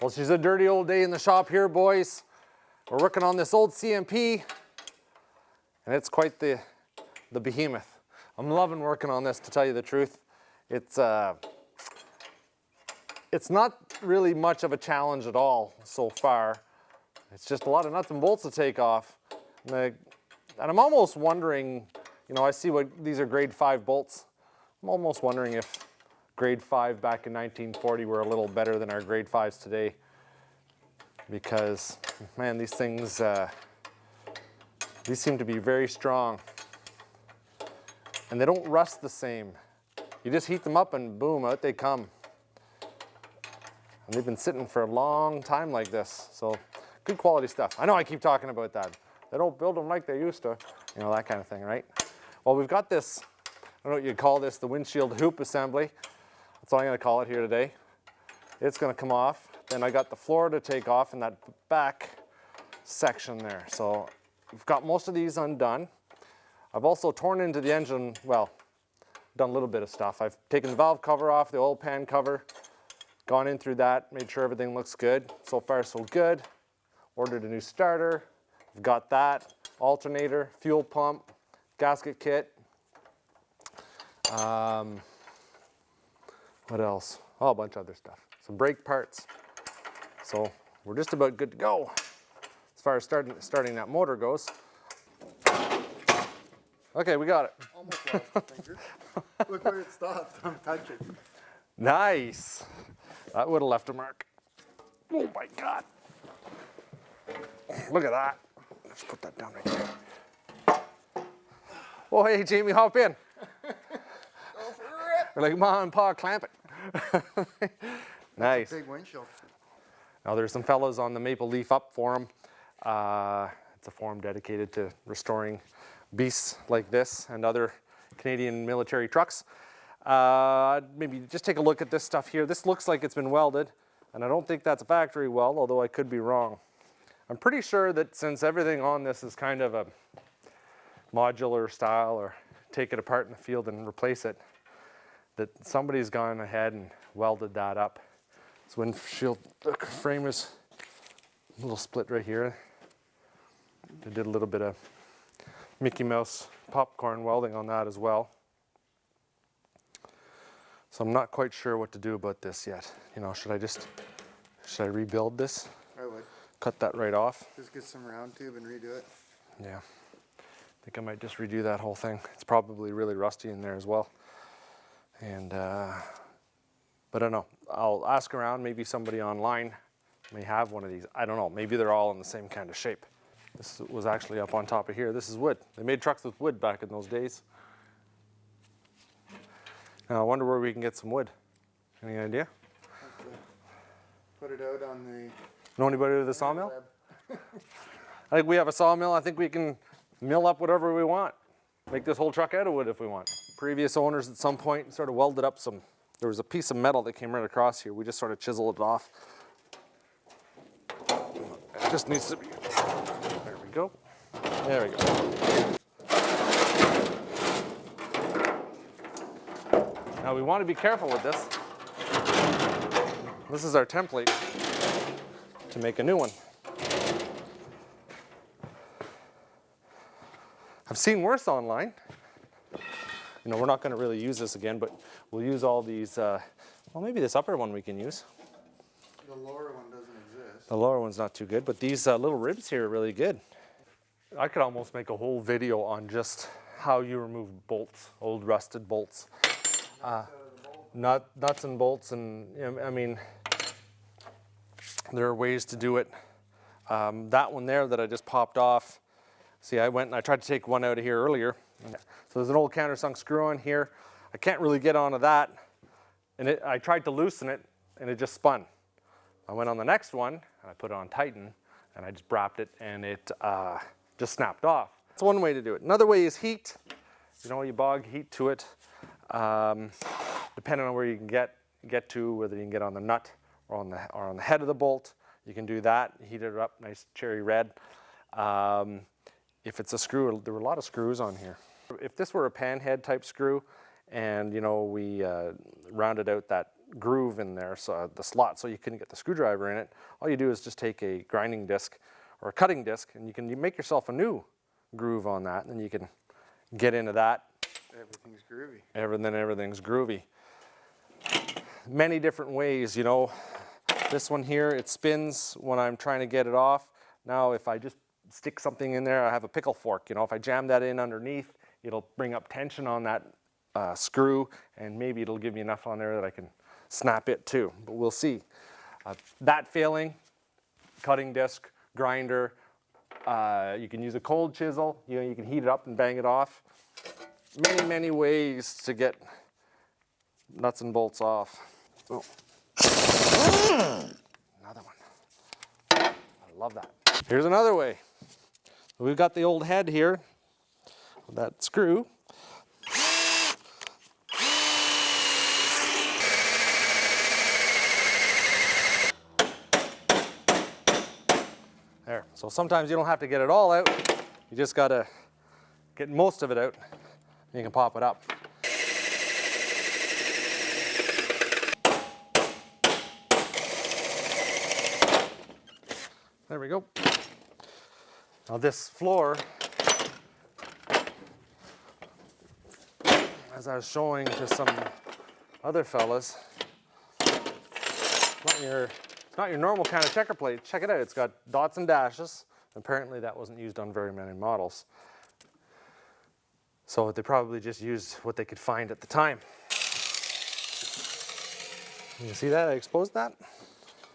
Well, she's a dirty old day in the shop here, boys. We're working on this old CMP, and it's quite the behemoth. I'm loving working on this, to tell you the truth. It's not really much of a challenge at all so far. It's just a lot of nuts and bolts to take off. And I'm almost wondering, you know, I see what these are grade 5 bolts. I'm almost wondering if grade 5 back in 1940 were a little better than our grade 5s today. Because, man, these things, these seem to be very strong. And they don't rust the same. You just heat them up and boom, out they come. And they've been sitting for a long time like this. So, good quality stuff. I know I keep talking about that. They don't build them like they used to. You know, that kind of thing, right? Well, we've got this, I don't know what you'd call this, the windshield hoop assembly. That's what I'm going to call it here today. It's going to come off. Then I got the floor to take off in that back section there. So we've got most of these undone. I've also torn into the engine, well, done a little bit of stuff. I've taken the valve cover off, the oil pan cover, gone in through that, made sure everything looks good. So far so good. Ordered a new starter. I've got that, alternator, fuel pump, gasket kit. What else? Oh, a bunch of other stuff. Some brake parts. So we're just about good to go as far as starting that motor goes. Okay, we got it. Almost lost the finger. Look where it stopped. I'm touching. Nice. That would have left a mark. Oh my God. Look at that. Let's put that down right there. Oh, hey, Jamie, hop in. We're like, Mom and Pa, clamp it. Nice. Big windshield. Now there's some fellows on the Maple Leaf Up forum. It's a forum dedicated to restoring beasts like this and other Canadian military trucks. Maybe just take a look at this stuff here. This looks like it's been welded, and I don't think that's a factory weld, although I could be wrong. I'm pretty sure that since everything on this is kind of a modular style, or take it apart in the field and replace it, that somebody's gone ahead and welded that up. This windshield frame is a little split right here. They did a little bit of Mickey Mouse popcorn welding on that as well. So I'm not quite sure what to do about this yet. You know, should I rebuild this? I would. Cut that right off? Just get some round tube and redo it. Yeah. I think I might just redo that whole thing. It's probably really rusty in there as well. And, but I don't know. I'll ask around. Maybe somebody online may have one of these. I don't know. Maybe they're all in the same kind of shape. This was actually up on top of here. This is wood. They made trucks with wood back in those days. Now I wonder where we can get some wood. Any idea? Have to put it out on the... Know anybody with a sawmill? I think we have a sawmill. I think we can mill up whatever we want. Make this whole truck out of wood if we want. Previous owners at some point sort of welded up some, there was a piece of metal that came right across here. We just sort of chiseled it off. It just needs to be, there we go. There we go. Now we want to be careful with this. This is our template to make a new one. I've seen worse online. You know, we're not going to really use this again, but we'll use all these, well, maybe this upper one we can use. The lower one doesn't exist. The lower one's not too good, but these little ribs here are really good. I could almost make a whole video on just how you remove bolts, old rusted bolts. Nuts and bolts, and you know, I mean, there are ways to do it. That one there that I just popped off, see, I went and I tried to take one out of here earlier. So there's an old countersunk screw on here. I can't really get onto that. And I tried to loosen it and it just spun. I went on the next one and I put it on tighten and I just brapped it and it just snapped off. That's one way to do it. Another way is heat. You know, you bog heat to it. Depending on where you can get to, whether you can get on the nut or on the head of the bolt, you can do that. Heat it up, nice cherry red. If it's a screw, there were a lot of screws on here. If this were a panhead type screw, and you know we rounded out that groove in there, so the slot, so you couldn't get the screwdriver in it. All you do is just take a grinding disc or a cutting disc, and you make yourself a new groove on that, and then you can get into that. Everything's groovy. Then everything's groovy. Many different ways, you know. This one here, it spins when I'm trying to get it off. Now, if I just stick something in there, I have a pickle fork. You know, if I jam that in underneath, it'll bring up tension on that screw, and maybe it'll give me enough on there that I can snap it too, but we'll see. That failing, cutting disc, grinder, you can use a cold chisel, you know, you can heat it up and bang it off. Many, many ways to get nuts and bolts off. Oh. Another one. I love that. Here's another way. We've got the old head here, that screw. There. So sometimes you don't have to get it all out. You just got to get most of it out. And you can pop it up. There we go. Now this floor, as I was showing to some other fellas, it's not your normal kind of checker plate. Check it out, it's got dots and dashes. Apparently that wasn't used on very many models. So they probably just used what they could find at the time. You see that? I exposed that.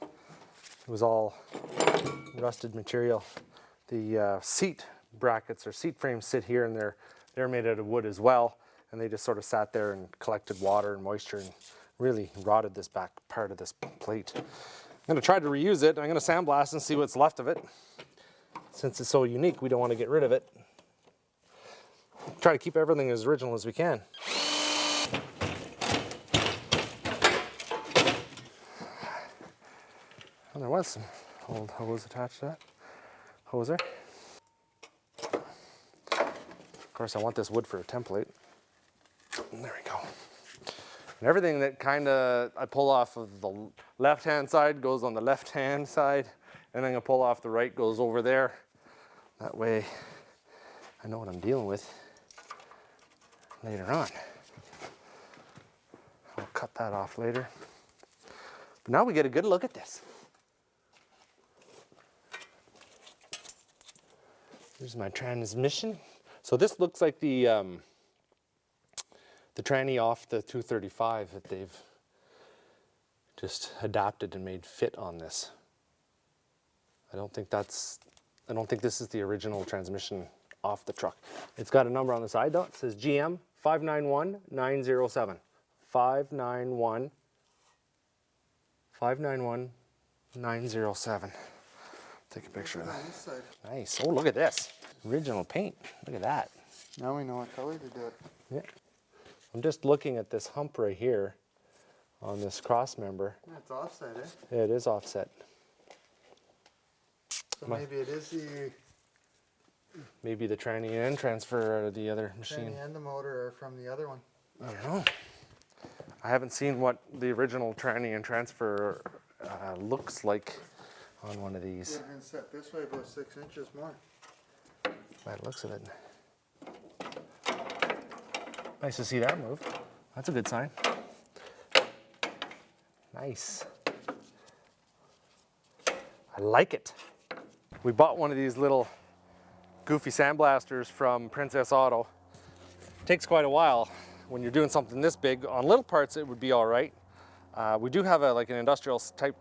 It was all rusted material. The seat brackets or seat frames sit here, and they're made out of wood as well. And they just sort of sat there and collected water and moisture and really rotted this back part of this plate. I'm going to try to reuse it. I'm going to sandblast and see what's left of it. Since it's so unique, we don't want to get rid of it. Try to keep everything as original as we can. And there was some old hose attached to that. Hoser. Of course, I want this wood for a template. And there we go. And everything that kind of I pull off of the left-hand side goes on the left-hand side, and then I pull off the right goes over there. That way, I know what I'm dealing with later on. I'll cut that off later. But now we get a good look at this. Here's my transmission. So this looks like the tranny off the 235 that they've just adapted and made fit on this. I don't think this is the original transmission off the truck. It's got a number on the side though. It says GM 591907. 591907. Take a picture of that. Nice. Oh, look at this. Original paint. Look at that. Now we know what color to do it. Yeah. I'm just looking at this hump right here on this cross member. Yeah, it's offset, eh? Yeah, it is offset. So maybe it is the Maybe the tranny and transfer out of the other machine. tranny and the motor are from the other one. I don't know. I haven't seen what the original tranny and transfer looks like on one of these. Would have been set this way about 6 inches more. By the looks of it. Nice to see that move. That's a good sign. Nice. I like it. We bought one of these little goofy sandblasters from Princess Auto. Takes quite a while when you're doing something this big. On little parts it would be all right. We do have like an industrial type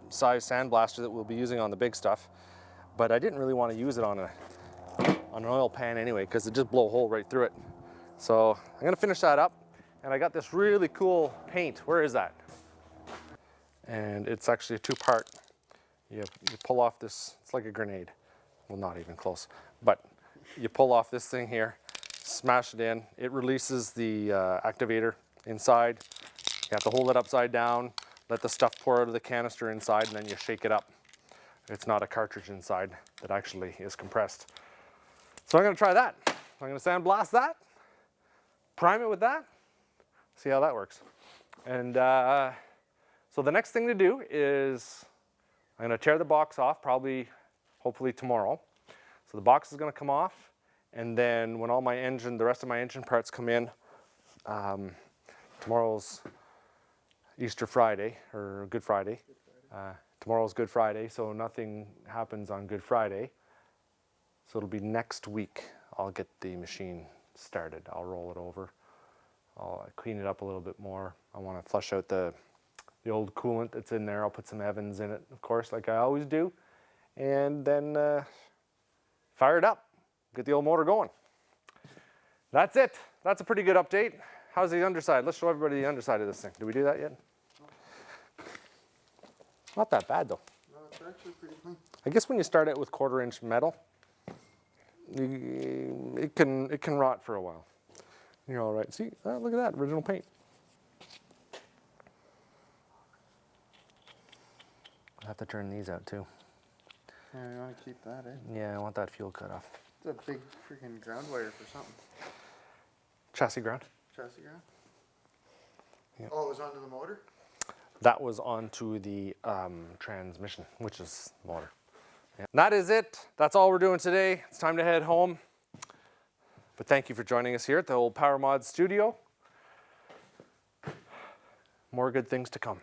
size sandblaster that we'll be using on the big stuff, but I didn't really want to use it on an oil pan anyway because it just blow a hole right through it. So I'm gonna finish that up, and I got this really cool paint. Where is that? And it's actually a two-part. You pull off this, it's like a grenade. Well, not even close, but you pull off this thing here, smash it in. It releases the activator inside. You have to hold it upside down, let the stuff pour out of the canister inside, and then you shake it up. It's not a cartridge inside that actually is compressed. So I'm gonna try that. I'm gonna sandblast that, prime it with that, see how that works. And So the next thing to do is I'm going to tear the box off, hopefully tomorrow. So the box is going to come off, and then when all the rest of my engine parts come in, tomorrow's Easter Friday, or Good Friday. Tomorrow's Good Friday, so nothing happens on Good Friday. So it'll be next week I'll get the machine started. I'll roll it over. I'll clean it up a little bit more. I want to flush out the old coolant that's in there. I'll put some Evans in it, of course, like I always do. And then fire it up. Get the old motor going. That's it. That's a pretty good update. How's the underside? Let's show everybody the underside of this thing. Did we do that yet? Not that bad though. No, it's actually pretty clean. I guess when you start out with 1/4-inch metal, it can rot for a while. You're all right. See, look at that, original paint. I have to turn these out too. Yeah, you want to keep that in. Yeah, I want that fuel cut off. It's a big freaking ground wire for something. Chassis ground. Chassis ground? Yeah. Oh, it was onto the motor? That was onto the transmission, which is motor. Yeah. And that is it. That's all we're doing today. It's time to head home. But thank you for joining us here at the old PowerModz studio. More good things to come.